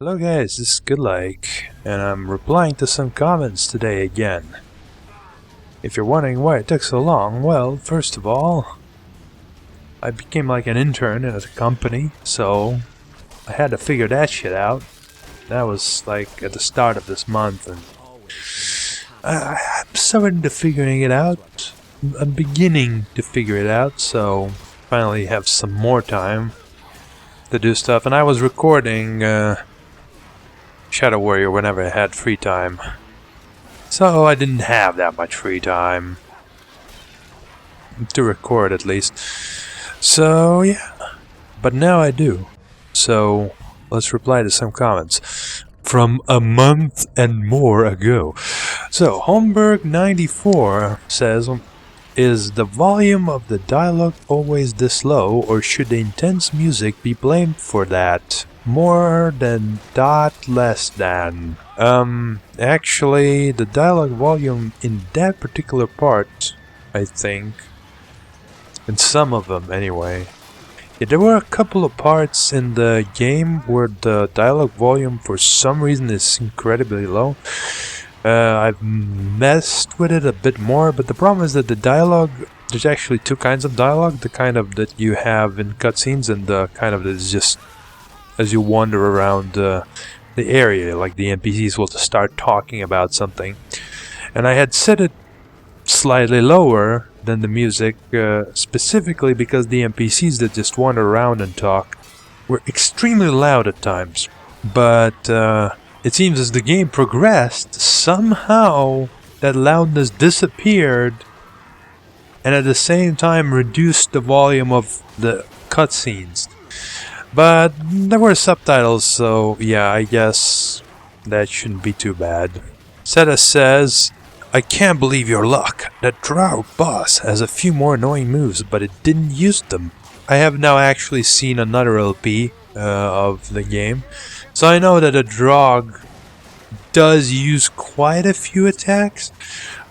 Hello guys, this is Goodlike, and I'm replying to some comments today again. If you're wondering why it took so long, well, first of all, I became like an intern at a company, so I had to figure that shit out. That was like at the start of this month, and I'm starting to figuring it out. I'm beginning to figure it out, so finally have some more time to do stuff. And I was recording Shadow Warrior whenever I had free time. So I didn't have that much free time to record, at least. So yeah, but now I do. So let's reply to some comments from a month and more ago. So Holmberg94 says, is the volume of the dialogue always this low, or should the intense music be blamed for that? More than dot less than. Actually, the dialogue volume in that particular part, I think, in some of them anyway. Yeah, there were a couple of parts in the game where the dialogue volume for some reason is incredibly low. I've messed with it a bit more, but the problem is that the dialogue, there's actually two kinds of dialogue. The kind of that you have in cutscenes and the kind of that is just as you wander around the area, like the NPCs will start talking about something. And I had set it slightly lower than the music, specifically because the NPCs that just wander around and talk were extremely loud at times. But it seems as the game progressed, somehow that loudness disappeared and at the same time reduced the volume of the cutscenes. But there were subtitles, so yeah, I guess that shouldn't be too bad. Setas says, I can't believe your luck. That draug boss has a few more annoying moves, but it didn't use them. I have now actually seen another LP of the game, so I know that a draug does use quite a few attacks,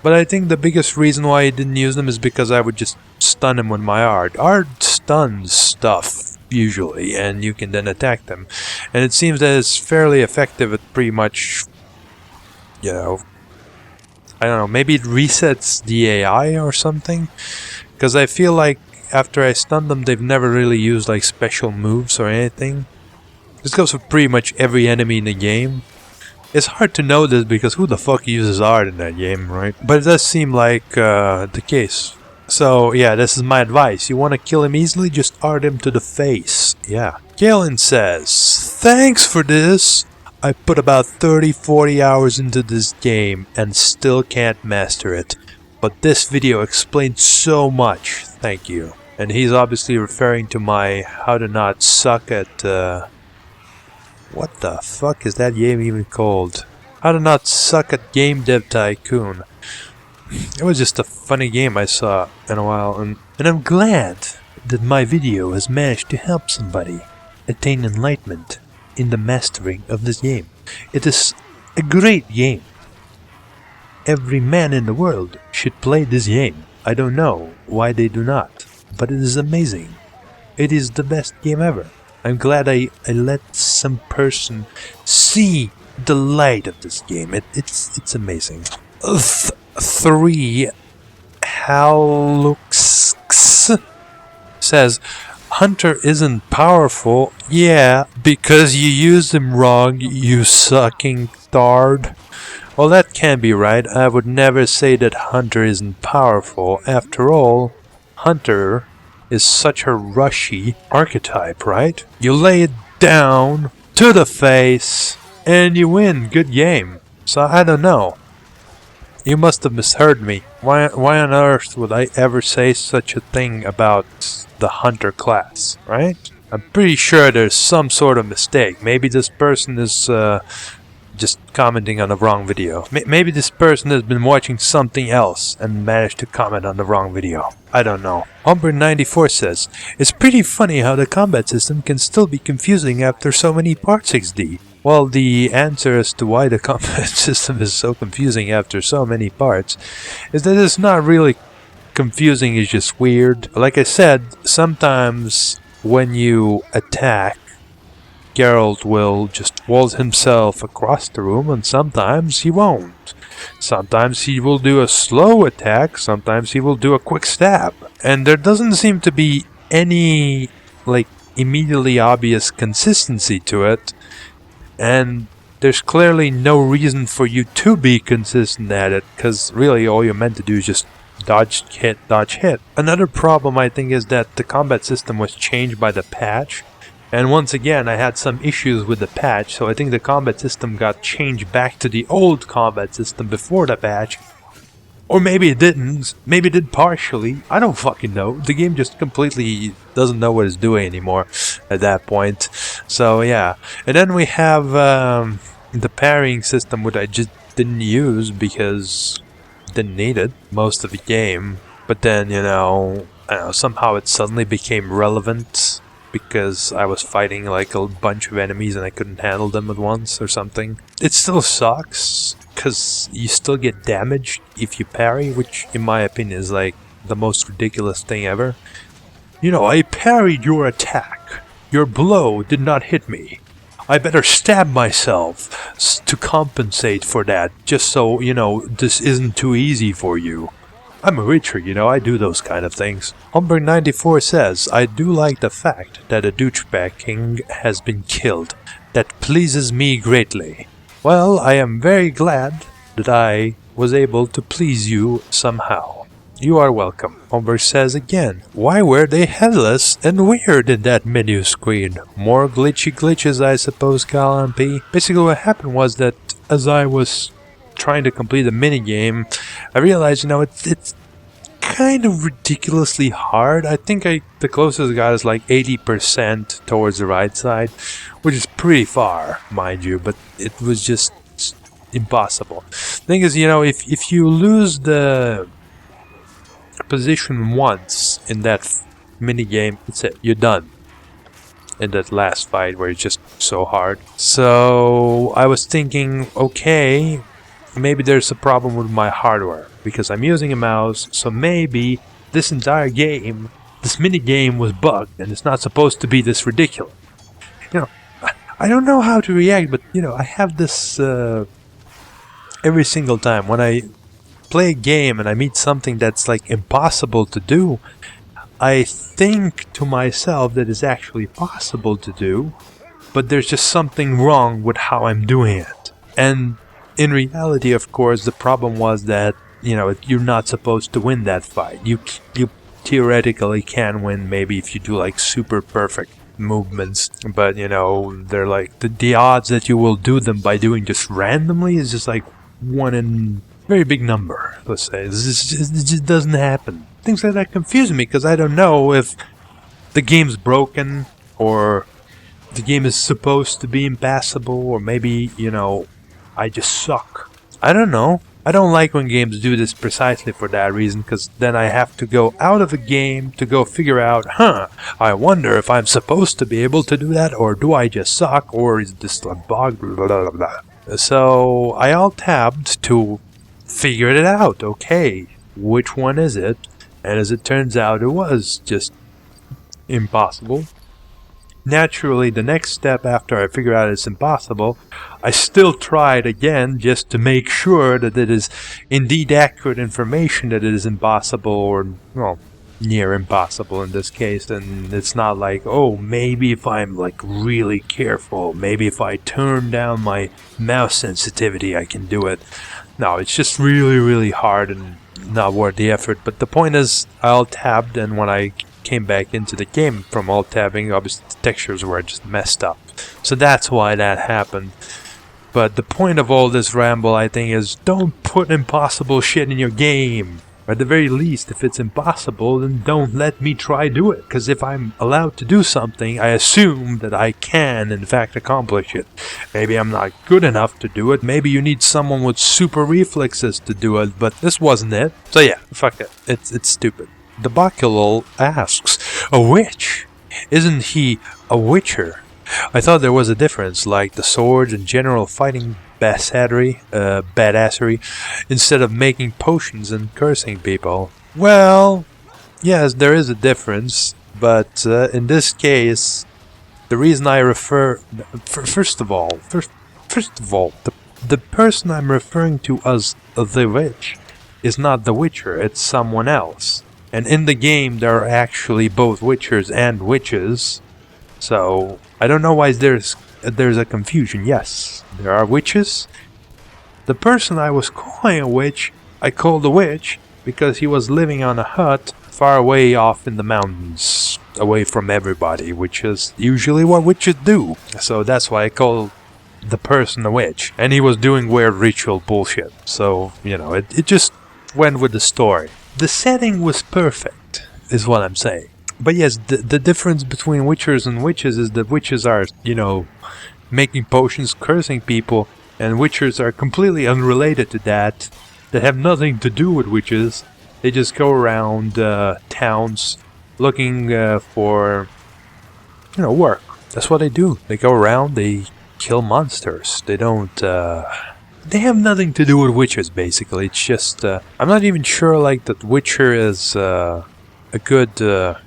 but I think the biggest reason why I didn't use them is because I would just stun him with my art. Art stuns stuff, usually, and you can then attack them. And it seems that it's fairly effective at pretty much, you know, I don't know, maybe it resets the AI or something? Because I feel like after I stun them, they've never really used like special moves or anything. This goes for pretty much every enemy in the game. It's hard to know this because who the fuck uses art in that game, right? But it does seem like the case. So yeah, this is my advice. You want to kill him easily, just art him to the face. Yeah. Gaelyn says, thanks for this. I put about 30-40 hours into this game and still can't master it. But this video explained so much. Thank you. And he's obviously referring to my how to not suck at what the fuck is that game even called? How to not suck at Game Dev Tycoon. It was just a funny game I saw in a while, and I'm glad that my video has managed to help somebody attain enlightenment in the mastering of this game. It is a great game. Every man in the world should play this game. I don't know why they do not, but it is amazing. It is the best game ever. I'm glad I let some person see the light of this game. It's amazing. Th3 HaLLuxX says, Hunter isn't powerful. Yeah, because you used him wrong, you sucking tard. Well, that can't be right. I would never say that Hunter isn't powerful. After all, Hunter is such a rushy archetype, right? You lay it down to the face and you win. Good game. So I don't know. You must have misheard me. Why on earth would I ever say such a thing about the Hunter class, right? I'm pretty sure there's some sort of mistake. Maybe this person is just commenting on the wrong video. Maybe this person has been watching something else and managed to comment on the wrong video. I don't know. Holmberg94 says, it's pretty funny how the combat system can still be confusing after so many parts XD. Well, the answer as to why the combat system is so confusing after so many parts is that it's not really confusing, it's just weird. Like I said, sometimes when you attack, Geralt will just vault himself across the room, and sometimes he won't. Sometimes he will do a slow attack, sometimes he will do a quick stab. And there doesn't seem to be any, like, immediately obvious consistency to it. And there's clearly no reason for you to be consistent at it, because really all you're meant to do is just dodge, hit, dodge, hit. Another problem, I think, is that the combat system was changed by the patch. And once again, I had some issues with the patch, so I think the combat system got changed back to the old combat system before the patch. Or maybe it didn't. Maybe it did partially. I don't fucking know. The game just completely doesn't know what it's doing anymore at that point. So yeah. And then we have the parrying system, which I just didn't use because I didn't need it most of the game. But then, you know, I don't know, somehow it suddenly became relevant because I was fighting like a bunch of enemies and I couldn't handle them at once or something. It still sucks, because you still get damaged if you parry, which in my opinion is like the most ridiculous thing ever. You know, I parried your attack. Your blow did not hit me. I better stab myself to compensate for that, just so, you know, this isn't too easy for you. I'm a Witcher, you know, I do those kind of things. Holmberg94 says, I do like the fact that a douchebag king has been killed. That pleases me greatly. Well, I am very glad that I was able to please you somehow. You are welcome. Holmberg says again, why were they headless and weird in that menu screen? More glitchy-glitches, I suppose, Gaelyn P. Basically what happened was that as I was trying to complete a minigame, I realized, you know, it's kind of ridiculously hard. I think the closest I got is like 80% towards the right side, which is pretty far, mind you, but it was just impossible. Thing is, you know, if you lose the position once in that minigame, that's it, you're done. In that last fight where it's just so hard. So I was thinking, okay, maybe there's a problem with my hardware, because I'm using a mouse, so maybe this entire game, this minigame was bugged, and it's not supposed to be this ridiculous. You know, I don't know how to react, but, you know, I have this every single time. When I play a game and I meet something that's, like, impossible to do, I think to myself that it's actually possible to do, but there's just something wrong with how I'm doing it. And in reality, of course, the problem was that, you know, you're not supposed to win that fight. You theoretically can win maybe if you do like super perfect movements, but, you know, they're like the odds that you will do them by doing just randomly is just like one in very big number, let's say. It just doesn't happen. Things like that confuse me, because I don't know if the game's broken or the game is supposed to be impassable, or maybe, you know, I just suck. I don't know. I don't like when games do this precisely for that reason, because then I have to go out of a game to go figure out, I wonder if I'm supposed to be able to do that, or do I just suck, or is this a bug, blah, blah, blah. So I alt-tabbed to figure it out. Okay, which one is it? And as it turns out, it was just impossible. Naturally, the next step after I figure out it's impossible, I still tried again just to make sure that it is indeed accurate information that it is impossible, or, well, near impossible in this case. And it's not like, oh, maybe if I'm like really careful, maybe if I turn down my mouse sensitivity I can do it. No, it's just really, really hard and not worth the effort. But the point is, I alt-tabbed, and when I came back into the game from alt-tabbing, obviously the textures were just messed up. So that's why that happened. But the point of all this ramble, I think, is don't put impossible shit in your game. Or at the very least, if it's impossible, then don't let me try do it. Because if I'm allowed to do something, I assume that I can, in fact, accomplish it. Maybe I'm not good enough to do it. Maybe you need someone with super reflexes to do it. But this wasn't it. So yeah, fuck it. It's stupid. TheBokkelul asks, a witch? Isn't he a witcher? I thought there was a difference, like the swords and general fighting badassery, instead of making potions and cursing people. Well, yes, there is a difference, but in this case, The reason I refer... First of all, the person I'm referring to as the witch is not the Witcher, it's someone else. And in the game, there are actually both Witchers and witches. So, I don't know why there's a confusion. Yes, there are witches. The person I was calling a witch, I called a witch because he was living on a hut far away off in the mountains, away from everybody, which is usually what witches do. So that's why I called the person a witch. And he was doing weird ritual bullshit. So, you know, it just went with the story. The setting was perfect, is what I'm saying. But yes, the difference between witchers and witches is that witches are, you know, making potions, cursing people, and witchers are completely unrelated to that. They have nothing to do with witches. They just go around towns looking for, you know, work. That's what they do. They go around, they kill monsters. They don't... They have nothing to do with witches, basically. It's just... I'm not even sure, like, that Witcher is a good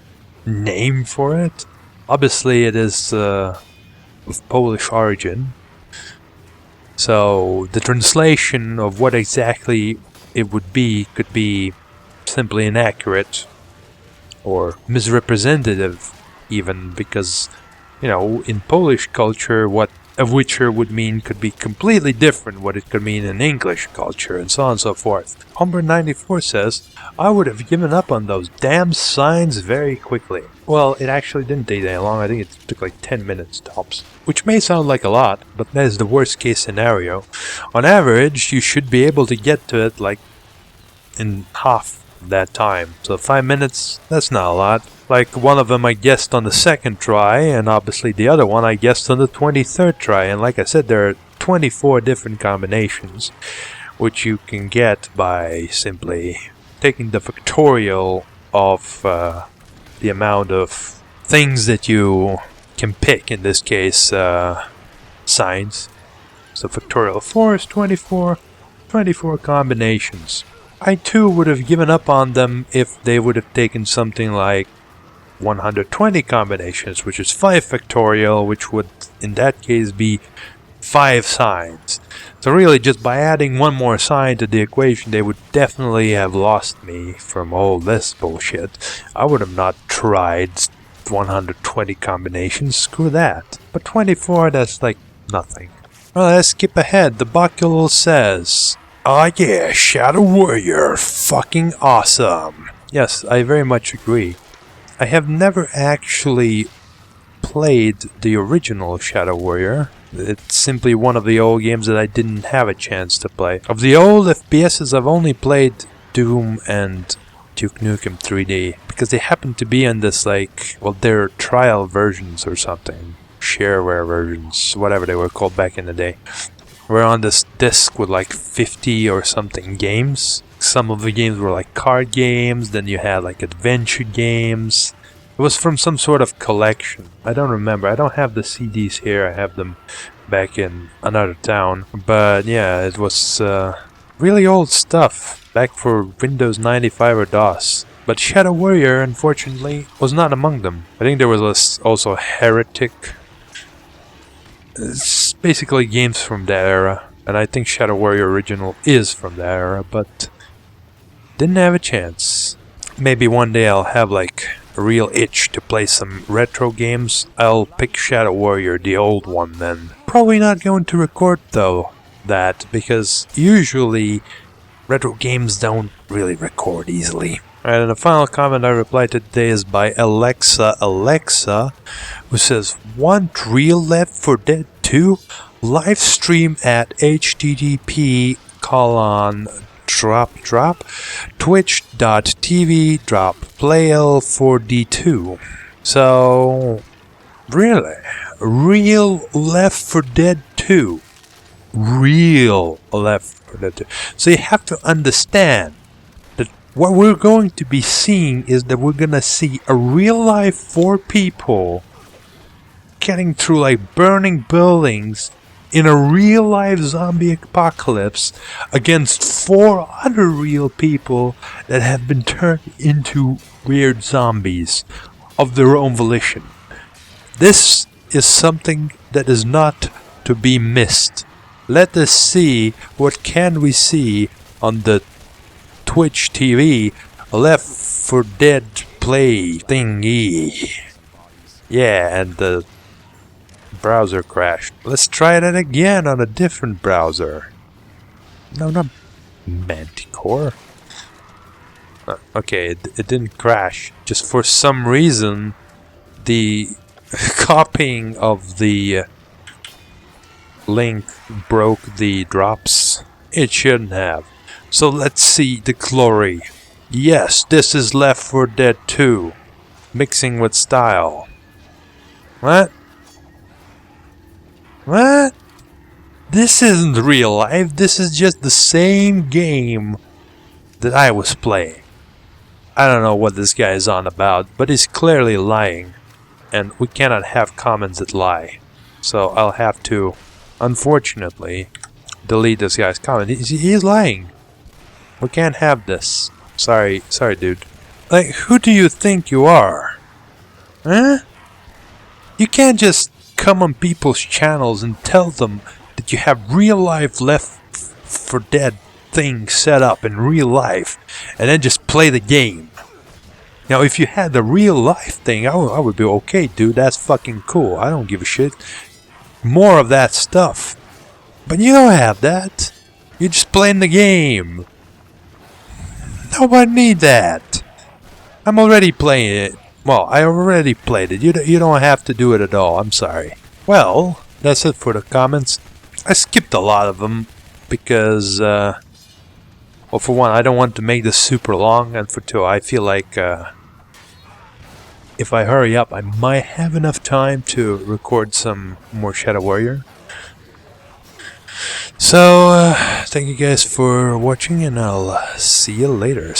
name for it. Obviously, it is of Polish origin. So, the translation of what exactly it would be could be simply inaccurate or misrepresentative, even, because, you know, in Polish culture, what a witcher would mean could be completely different what it could mean in English culture, and so on and so forth. Holmberg94 says, I would have given up on those damn signs very quickly. Well, it actually didn't take that long. I think it took like 10 minutes tops. Which may sound like a lot, but that is the worst case scenario. On average, you should be able to get to it like in half that time. So 5 minutes, that's not a lot. Like, one of them I guessed on the second try, and obviously the other one I guessed on the 23rd try. And like I said, there are 24 different combinations, which you can get by simply taking the factorial of the amount of things that you can pick, in this case, signs. So factorial of 4 is 24 combinations. I too would have given up on them if they would have taken something like 120 combinations, which is 5 factorial, which would in that case be 5 signs. So really, just by adding one more sign to the equation, they would definitely have lost me from all this bullshit. I would have not tried 120 combinations, screw that. But 24, that's like nothing. Well, let's skip ahead. TheBokkelul says, oh yeah, Shadow Warrior, fucking awesome. Yes, I very much agree. I have never actually played the original Shadow Warrior. It's simply one of the old games that I didn't have a chance to play. Of the old FPSs, I've only played Doom and Duke Nukem 3D, because they happen to be in this, like, well, they're trial versions or something. Shareware versions, whatever they were called back in the day. We're on this disc with like 50 or something games. Some of the games were like card games, then you had like adventure games. It was from some sort of collection. I don't remember. I don't have the CDs here. I have them back in another town. But yeah, it was really old stuff. Back for Windows 95 or DOS. But Shadow Warrior, unfortunately, was not among them. I think there was also Heretic. It's basically games from that era. And I think Shadow Warrior Original is from that era, but didn't have a chance. Maybe one day I'll have like a real itch to play some retro games. I'll pick Shadow Warrior, the old one, then. Probably not going to record though that, because usually retro games don't really record easily. Alright, and the final comment I replied to today is by Alexa, who says, want real Left 4 Dead 2? Live stream at http://twitch.tv/playl4d2. So, really? Real Left 4 Dead 2. Real Left 4 Dead 2. So you have to understand that what we're going to be seeing is that we're gonna see a real life 4 people getting through like burning buildings in a real life zombie apocalypse against 4 other real people that have been turned into weird zombies of their own volition. This is something that is not to be missed. Let us see what can we see on the Twitch TV Left 4 Dead play thingy. Yeah, and the browser crashed. Let's try that again on a different browser. No, not Manticore. Okay, it didn't crash. Just for some reason, the copying of the link broke the drops. It shouldn't have. So let's see the glory. Yes, this is Left 4 Dead 2. Mixing with style. What? What? This isn't real life. This is just the same game that I was playing. I don't know what this guy is on about, but he's clearly lying. And we cannot have comments that lie. So I'll have to, unfortunately, delete this guy's comment. He's lying. We can't have this. Sorry, dude. Like, who do you think you are? Huh? You can't just come on people's channels and tell them that you have real life Left 4 Dead thing set up in real life and then just play the game. Now, if you had the real life thing, I would be okay, dude. That's fucking cool. I don't give a shit. More of that stuff. But you don't have that. You're just playing the game. Nobody need that. I'm already playing it. Well, I already played it. You don't have to do it at all. I'm sorry. Well, that's it for the comments. I skipped a lot of them because, well, for one, I don't want to make this super long, and for two, I feel like if I hurry up, I might have enough time to record some more Shadow Warrior. So, thank you guys for watching, and I'll see you later.